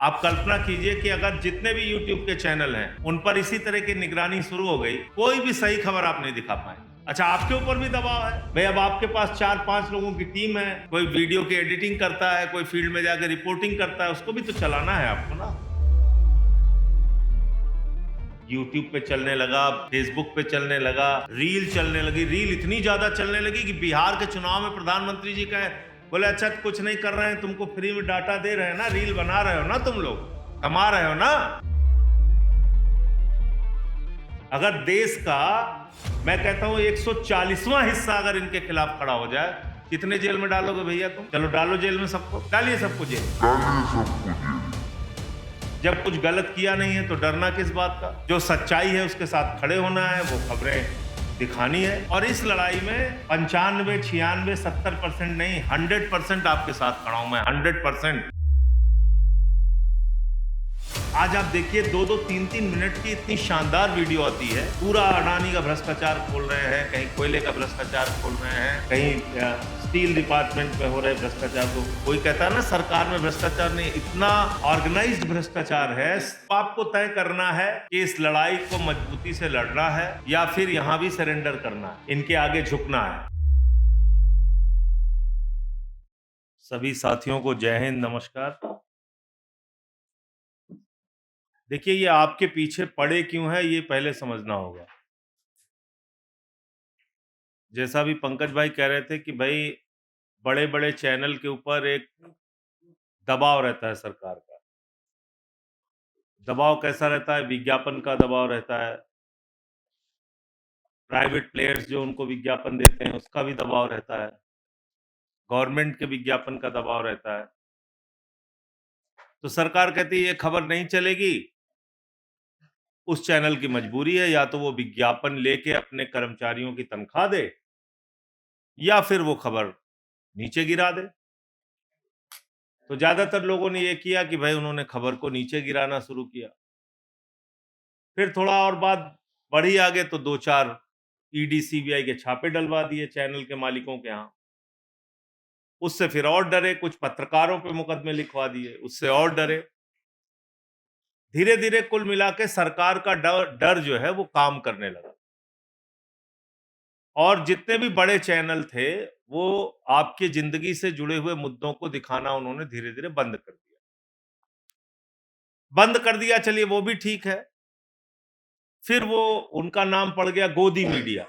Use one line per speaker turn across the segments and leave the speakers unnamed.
आप कल्पना कीजिए कि अगर जितने भी यूट्यूब के चैनल हैं उन पर इसी तरह की निगरानी शुरू हो गई, कोई भी सही खबर आप नहीं दिखा पाए। अच्छा, आपके ऊपर भी दबाव है भाई। अब आपके पास 4-5 लोगों की टीम है, कोई वीडियो की एडिटिंग करता है, कोई फील्ड में जाकर रिपोर्टिंग करता है, उसको भी तो चलाना है आपको ना। यूट्यूब पे चलने लगा, फेसबुक पे चलने लगा, रील चलने लगी। रील इतनी ज्यादा चलने लगी कि बिहार के चुनाव में प्रधानमंत्री जी कहे, बोले अच्छा कुछ नहीं कर रहे हैं, तुमको फ्री में डाटा दे रहे हैं ना, रील बना रहे हो ना, तुम लोग कमा रहे हो ना। अगर देश का, मैं कहता हूं 140वां हिस्सा अगर इनके खिलाफ खड़ा हो जाए, कितने जेल में डालोगे भैया तुम? चलो डालो जेल में सबको, डालिए सबको जेल। जब कुछ गलत किया नहीं है तो डरना किस बात का? जो सच्चाई है उसके साथ खड़े होना है, वो खबरें दिखानी है। और इस लड़ाई में 95, 96, 70% नहीं, 100% आपके साथ खड़ा हूं मैं, 100%। आज आप देखिए 2-2, 3-3 मिनट की इतनी शानदार वीडियो आती है, पूरा अडानी का भ्रष्टाचार खोल रहे हैं, कहीं कोयले का भ्रष्टाचार खोल रहे हैं, कहीं स्टील डिपार्टमेंट में हो रहे भ्रष्टाचार को। कोई कहता है ना सरकार में भ्रष्टाचार नहीं, इतना ऑर्गेनाइज्ड भ्रष्टाचार है। आपको तय करना है कि इस लड़ाई को मजबूती से लड़ना है या फिर यहां भी सरेंडर करना है, इनके आगे झुकना है। सभी साथियों को जय हिंद, नमस्कार। देखिए, ये आपके पीछे पड़े क्यों है, ये पहले समझना होगा। जैसा भी पंकज भाई कह रहे थे कि भाई बड़े बड़े चैनल के ऊपर एक दबाव रहता है सरकार का। दबाव कैसा रहता है? विज्ञापन का दबाव रहता है, प्राइवेट प्लेयर्स जो उनको विज्ञापन देते हैं उसका भी दबाव रहता है, गवर्नमेंट के विज्ञापन का दबाव रहता है। तो सरकार कहती है ये खबर नहीं चलेगी, उस चैनल की मजबूरी है, या तो वो विज्ञापन लेके अपने कर्मचारियों की तनख्वाह दे या फिर वो खबर नीचे गिरा दे। तो ज्यादातर लोगों ने ये किया कि भाई उन्होंने खबर को नीचे गिराना शुरू किया। फिर थोड़ा और बात बढ़ी आगे तो 2-4 ईडी सीबीआई के छापे डलवा दिए चैनल के मालिकों के यहाँ। उससे फिर और डरे, कुछ पत्रकारों पे मुकदमे लिखवा दिए, उससे और डरे। धीरे धीरे कुल मिला के सरकार का डर डर जो है वो काम करने लगा, और जितने भी बड़े चैनल थे वो आपकी जिंदगी से जुड़े हुए मुद्दों को दिखाना उन्होंने धीरे धीरे बंद कर दिया। चलिए वो भी ठीक है। फिर वो, उनका नाम पड़ गया गोदी मीडिया।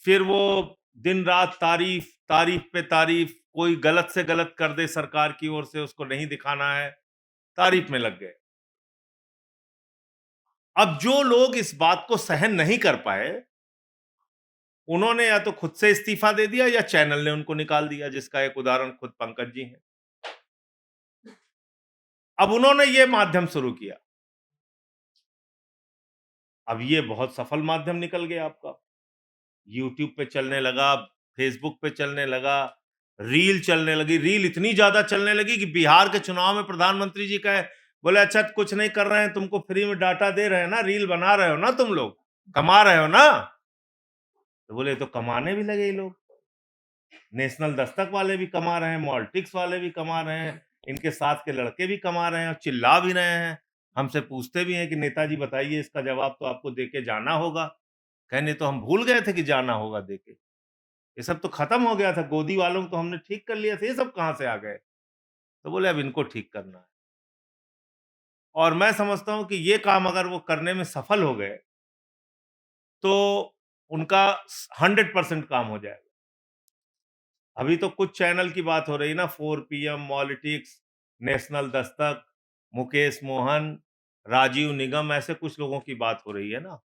फिर वो दिन रात तारीफ तारीफ पे तारीफ, कोई गलत से गलत कर दे सरकार की ओर से उसको नहीं दिखाना है, तारीफ में लग गए। अब जो लोग इस बात को सहन नहीं कर पाए, उन्होंने या तो खुद से इस्तीफा दे दिया या चैनल ने उनको निकाल दिया, जिसका एक उदाहरण खुद पंकज जी हैं। अब उन्होंने ये माध्यम शुरू किया। अब ये बहुत सफल माध्यम निकल गया आपका। यूट्यूब पे चलने लगा, फेसबुक पे चलने लगा, रील चलने लगी। रील इतनी ज्यादा चलने लगी कि बिहार के चुनाव में प्रधानमंत्री जी कहे, बोले अच्छा कुछ नहीं कर रहे हैं, तुमको फ्री में डाटा दे रहे हैं ना, रील बना रहे हो ना, तुम लोग कमा रहे हो ना। तो बोले तो कमाने भी लगे ये लोग। नेशनल दस्तक वाले भी कमा रहे हैं, मॉल्टिक्स वाले भी कमा रहे हैं, इनके साथ के लड़के भी कमा रहे हैं और चिल्ला भी रहे हैं। हमसे पूछते भी हैं कि नेताजी बताइए, इसका जवाब तो आपको देके जाना होगा। कहने तो हम भूल गए थे कि जाना होगा देके, ये सब तो खत्म हो गया था, गोदी वालों को तो हमने ठीक कर लिया था, ये सब कहां से आ गए? तो बोले अब इनको ठीक करना है। और मैं समझता हूं कि ये काम अगर वो करने में सफल हो गए तो उनका 100% काम हो जाएगा। अभी तो कुछ चैनल की बात हो रही है ना, 4 PM, मॉलिटिक्स, नेशनल दस्तक, मुकेश मोहन, राजीव निगम, ऐसे कुछ लोगों की बात हो रही है ना।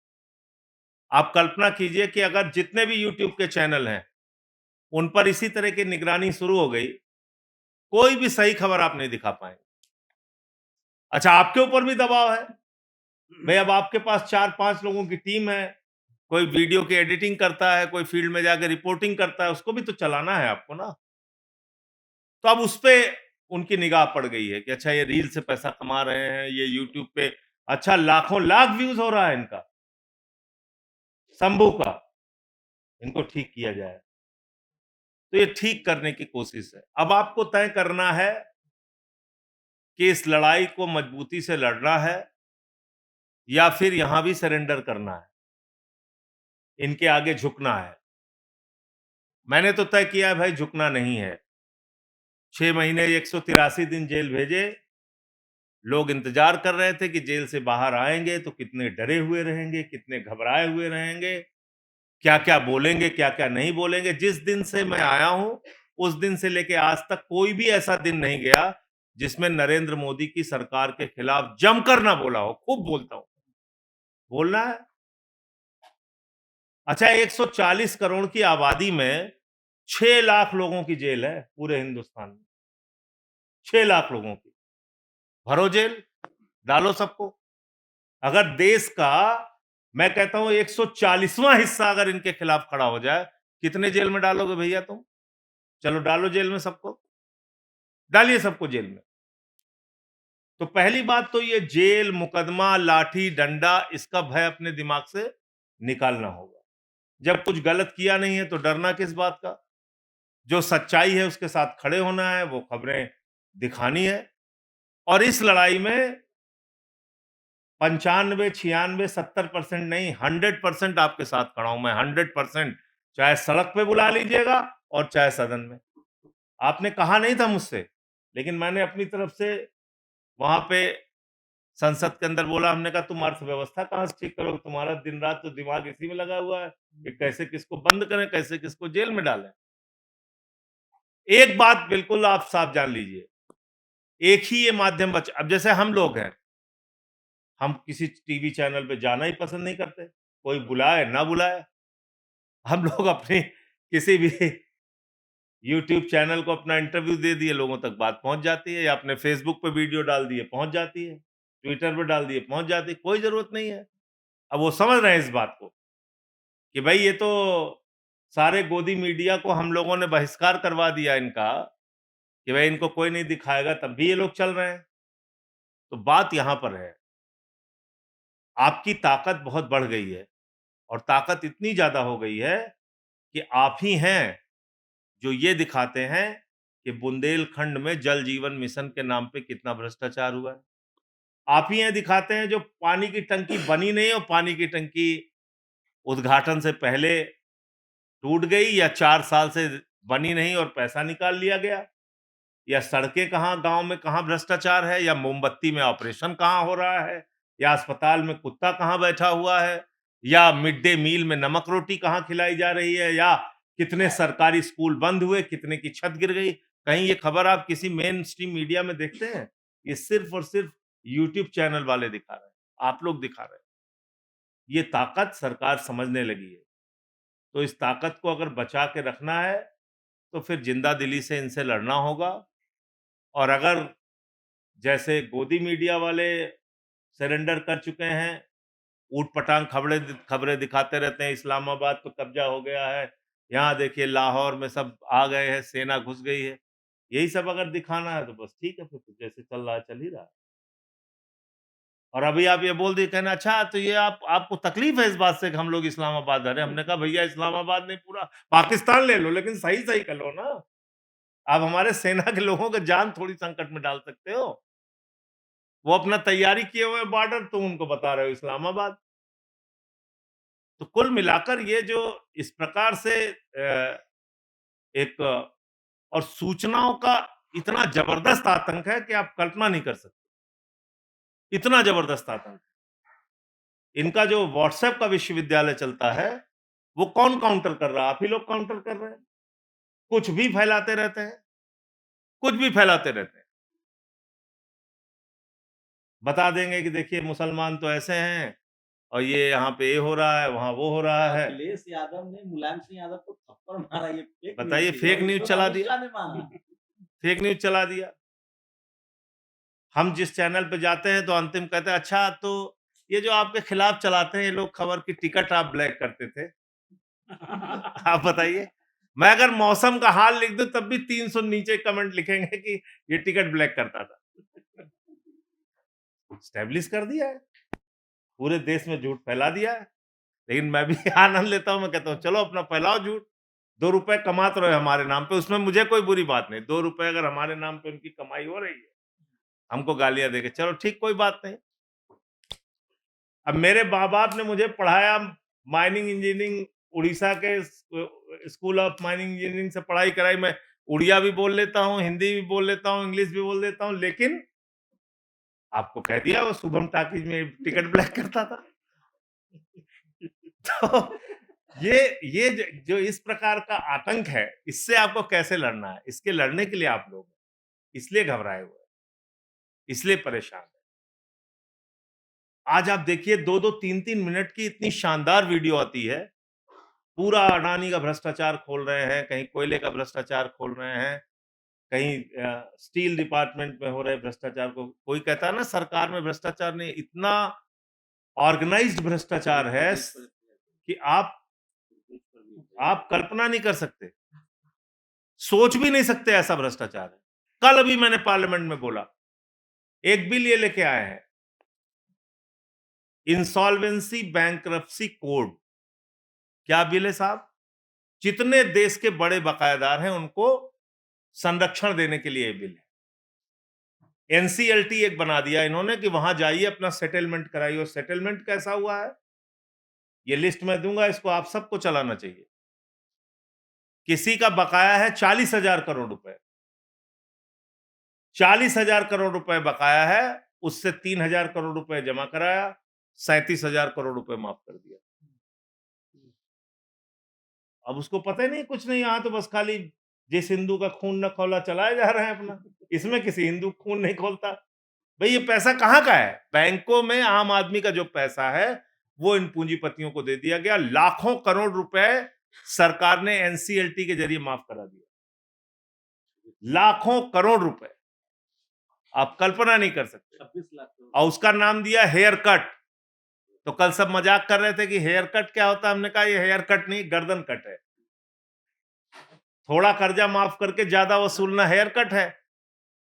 आप कल्पना कीजिए कि अगर जितने भी यूट्यूब के चैनल हैं उन पर इसी तरह की निगरानी शुरू हो गई, कोई भी सही खबर आप नहीं दिखा पाएंगे। अच्छा, आपके ऊपर भी दबाव है भाई। अब आपके पास 4-5 लोगों की टीम है, कोई वीडियो की एडिटिंग करता है, कोई फील्ड में जाकर रिपोर्टिंग करता है, उसको भी तो चलाना है आपको ना। तो अब उस पे उनकी निगाह पड़ गई है कि अच्छा ये रील से पैसा कमा रहे हैं, ये यूट्यूब पे अच्छा लाखों लाख व्यूज हो रहा है इनका, शंभू का, इनको ठीक किया जाए। तो ये ठीक करने की कोशिश है। अब आपको तय करना है कि इस लड़ाई को मजबूती से लड़ना है या फिर यहां भी सरेंडर करना है, इनके आगे झुकना है। मैंने तो तय किया है भाई, झुकना नहीं है। 6 महीने 183 दिन जेल भेजे, लोग इंतजार कर रहे थे कि जेल से बाहर आएंगे तो कितने डरे हुए रहेंगे, कितने घबराए हुए रहेंगे, क्या-क्या बोलेंगे, क्या-क्या नहीं बोलेंगे। जिस दिन से मैं आया हूं, उस दिन से लेके आज तक कोई भी ऐसा दिन नहीं गया जिसमें नरेंद्र मोदी की सरकार के खिलाफ जमकर ना बोला हो। खूब बोलता हूं, बोलना है। अच्छा, 140 करोड़ की आबादी में 6 लाख लोगों की जेल है पूरे हिंदुस्तान में। 6 लाख लोगों की। भरो जेल, डालो सबको। अगर देश का, मैं कहता हूं, 140वां हिस्सा अगर इनके खिलाफ खड़ा हो जाए, कितने जेल में डालोगे भैया तुम? चलो डालो जेल में सबको, डालिए सबको जेल में। तो पहली बात तो ये जेल, मुकदमा, लाठी डंडा, इसका भय अपने दिमाग से निकालना होगा। जब कुछ गलत किया नहीं है तो डरना किस बात का? जो सच्चाई है उसके साथ खड़े होना है, वो खबरें दिखानी है। और इस लड़ाई में 95, 96, 70% नहीं, 100% आपके साथ खड़ा हूं मैं, 100%। चाहे सड़क पे बुला लीजिएगा और चाहे सदन में। आपने कहा नहीं था मुझसे, लेकिन मैंने अपनी तरफ से वहां पे संसद के अंदर बोला। हमने कहा तुम अर्थव्यवस्था कहां से ठीक करोगे? तुम्हारा दिन रात तो दिमाग इसी में लगा हुआ है कि कैसे किसको बंद करें, कैसे किसको जेल में डालें। एक बात बिल्कुल आप साफ जान लीजिए, एक ही ये माध्यम बच, अब जैसे हम लोग हैं, हम किसी टीवी चैनल पे जाना ही पसंद नहीं करते, कोई बुलाए ना बुलाए। हम लोग अपनी किसी भी यूट्यूब चैनल को अपना इंटरव्यू दे दिए, लोगों तक बात पहुंच जाती है, या अपने फेसबुक पे वीडियो डाल दिए पहुंच जाती है, ट्विटर पे डाल दिए पहुंच जाती है, कोई जरूरत नहीं है। अब वो समझ रहे हैं इस बात को कि भाई ये तो सारे गोदी मीडिया को हम लोगों ने बहिष्कार करवा दिया इनका, कि भाई इनको कोई नहीं दिखाएगा, तब भी ये लोग चल रहे हैं। तो बात यहां पर है, आपकी ताकत बहुत बढ़ गई है, और ताकत इतनी ज्यादा हो गई है कि आप ही हैं जो ये दिखाते हैं कि बुंदेलखंड में जल जीवन मिशन के नाम पे कितना भ्रष्टाचार हुआ है। आप ही हैं दिखाते हैं जो पानी की टंकी बनी नहीं, और पानी की टंकी उद्घाटन से पहले टूट गई, या 4 साल से बनी नहीं और पैसा निकाल लिया गया, या सड़कें कहाँ गांव में कहाँ भ्रष्टाचार है, या मोमबत्ती में ऑपरेशन कहाँ हो रहा है, या अस्पताल में कुत्ता कहाँ बैठा हुआ है, या मिड डे मील में नमक रोटी कहाँ खिलाई जा रही है, या कितने सरकारी स्कूल बंद हुए, कितने की छत गिर गई। कहीं ये खबर आप किसी मेन स्ट्रीम मीडिया में देखते हैं? ये सिर्फ और सिर्फ यूट्यूब चैनल वाले दिखा रहे हैं, आप लोग दिखा रहे हैं। ये ताकत सरकार समझने लगी है। तो इस ताकत को अगर बचा के रखना है, तो फिर जिंदा दिली से इनसे लड़ना होगा। और अगर जैसे गोदी मीडिया वाले सरेंडर कर चुके हैं, ऊट-पटांग खबरें खबरें दिखाते रहते हैं, इस्लामाबाद पे कब्जा हो गया है, यहाँ देखिए लाहौर में सब आ गए हैं, सेना घुस गई है। यही सब अगर दिखाना है तो बस ठीक है, फिर तो जैसे चल रहा है चल ही रहा है। और अभी आप ये बोल दिए, कहना अच्छा तो ये आपको तकलीफ है इस बात से कि हम लोग इस्लामाबाद आ रहे हैं। हमने कहा भैया इस्लामाबाद नहीं, पूरा पाकिस्तान ले लो, लेकिन सही-सही कर लो ना। आप हमारे सेना के लोगों की जान थोड़ी संकट में डाल सकते हो। वो अपना तैयारी किए हुए बॉर्डर, तुम उनको बता रहे हो इस्लामाबाद। तो कुल मिलाकर ये जो इस प्रकार से एक, और सूचनाओं का इतना जबरदस्त आतंक है कि आप कल्पना नहीं कर सकते, इतना जबरदस्त आतंक। इनका जो व्हाट्सएप का विश्वविद्यालय चलता है, वो कौन काउंटर कर रहा है? आप ही लोग काउंटर कर रहे हैं। कुछ भी फैलाते रहते हैं, कुछ भी फैलाते रहते हैं। बता देंगे कि देखिए मुसलमान तो ऐसे हैं, और ये यहाँ पे ये हो रहा है, वहाँ वो हो रहा है।
अखिलेश यादव ने मुलायम सिंह यादव को थप्पड़ मारा, ये फेक
बताइए,
न्यूज़ थी
फेक
और
न्यूज़
इसको तो
चला
अमित
दिया,
शाह ने मारा।
फेक न्यूज़ चला दिया। हम जिस चैनल पे जाते हैं तो अंतिम कहते हैं, अच्छा तो ये जो आपके खिलाफ चलाते हैं ये लोग खबर की टिकट आप ब्लैक करते थे। आप बताइए, मैं अगर मौसम का हाल लिख दूं तब भी 300 नीचे कमेंट लिखेंगे कि ये टिकट ब्लैक करता था। स्टैब्लिश कर दिया है, पूरे देश में झूठ फैला दिया है। लेकिन मैं भी आनंद लेता हूं, मैं कहता हूं चलो अपना फैलाओ झूठ। 2 रुपए कमा तो रहे हो हमारे नाम पे, उसमें मुझे कोई बुरी बात नहीं। 2 रुपए अगर हमारे नाम पे उनकी कमाई हो रही है हमको गालियां देके। चलो ठीक, कोई बात नहीं। अब मेरे माँ बाप ने मुझे पढ़ाया, माइनिंग इंजीनियरिंग, उड़ीसा के स्कूल ऑफ माइनिंग इंजीनियरिंग से पढ़ाई कराई। मैं उड़िया भी बोल लेता हूँ, हिंदी भी बोल लेता हूँ, इंग्लिश भी बोल लेता हूँ, लेकिन आपको कह दिया वो शुभम टॉकीज में टिकट ब्लैक करता था। तो ये जो इस प्रकार का आतंक है, इससे आपको कैसे लड़ना है? इसके लड़ने के लिए आप लोग इसलिए घबराए हुए हैं, इसलिए परेशान हैं। आज आप देखिए 2-2 3-3 मिनट की इतनी शानदार वीडियो आती है। पूरा अडानी का भ्रष्टाचार खोल रहे हैं, कहीं कोयले का भ्रष्टाचार खोल रहे हैं, कहीं स्टील डिपार्टमेंट में हो रहे भ्रष्टाचार को। कोई कहता है ना सरकार में भ्रष्टाचार नहीं, इतना ऑर्गेनाइज्ड भ्रष्टाचार है कि आप कल्पना नहीं कर सकते, सोच भी नहीं सकते ऐसा भ्रष्टाचार है। कल अभी मैंने पार्लियामेंट में बोला, एक बिल ये लेके आए हैं, इंसॉल्वेंसी बैंक्रप्सी कोड। क्या बिल है साहब? जितने देश के बड़े बकायेदार हैं उनको संरक्षण देने के लिए बिल है। एनसीएलटी एक बना दिया इन्होंने कि वहां जाइए अपना सेटलमेंट कराइए। और सेटलमेंट कैसा हुआ है ये लिस्ट में दूंगा, इसको आप सबको चलाना चाहिए। किसी का बकाया है 40,000 करोड़ रुपए, 40,000 करोड़ रुपए बकाया है, उससे 3,000 करोड़ रुपए जमा कराया, 37,000 करोड़ रुपए माफ कर दिया। अब उसको पता ही नहीं, कुछ नहीं, यहाँ तो बस खाली जिस हिंदू का खून न खौला चलाए जा रहे हैं अपना। इसमें किसी हिंदू खून नहीं खोलता। भाई ये पैसा कहाँ का है? बैंकों में आम आदमी का जो पैसा है वो इन पूंजीपतियों को दे दिया गया। लाखों करोड़ रुपए सरकार ने एनसीएलटी के जरिए माफ करा दिया, लाखों करोड़ रुपए, आप कल्पना नहीं कर सकते।
26 लाख करोड़।
और उसका नाम दिया हेयर कट। तो कल सब मजाक कर रहे थे कि हेयर कट क्या होता है, हमने कहा ये हेयर कट नहीं, गर्दन कट है। थोड़ा कर्जा माफ करके ज्यादा वसूलना हेयर कट है,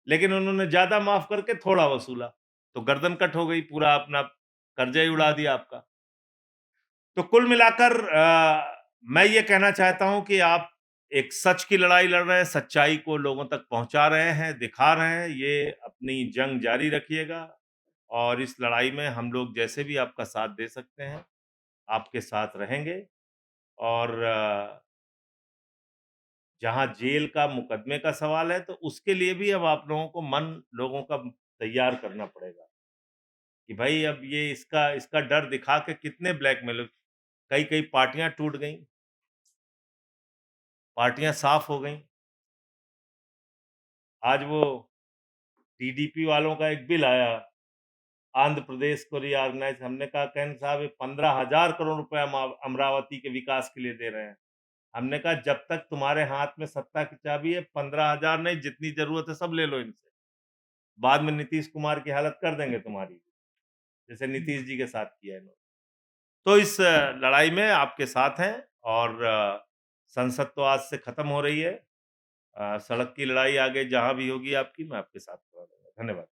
लेकिन उन्होंने ज्यादा माफ करके थोड़ा वसूला, तो गर्दन कट हो गई, पूरा अपना कर्जा ही उड़ा दिया आपका। तो कुल मिलाकर मैं ये कहना चाहता हूं कि आप एक सच की लड़ाई लड़ रहे हैं, सच्चाई को लोगों तक पहुंचा रहे हैं, दिखा रहे हैं। ये अपनी जंग जारी रखिएगा और इस लड़ाई में हम लोग जैसे भी आपका साथ दे सकते हैं, आपके साथ रहेंगे। और जहां जेल का मुकदमे का सवाल है, तो उसके लिए भी अब आप लोगों को लोगों का तैयार करना पड़ेगा कि भाई अब ये इसका इसका डर दिखा के कितने ब्लैकमेल। कई कई पार्टियां टूट गई, पार्टियां साफ हो गई। आज वो टीडीपी वालों का एक बिल आया, आंध्र प्रदेश को रीऑर्गेनाइज। हमने कहा कहन साहब ये 15,000 करोड़ रुपए हम अमरावती के विकास के लिए दे रहे हैं। हमने कहा जब तक तुम्हारे हाथ में सत्ता की चाबी है, 15,000 नहीं, जितनी जरूरत है सब ले लो इनसे। बाद में नीतीश कुमार की हालत कर देंगे तुम्हारी, जैसे नीतीश जी के साथ किया है इन्होंने। तो इस लड़ाई में आपके साथ हैं। और संसद तो आज से खत्म हो रही है। सड़क की लड़ाई आगे जहां भी होगी आपकी, मैं आपके साथ खड़ा रहूंगा। धन्यवाद।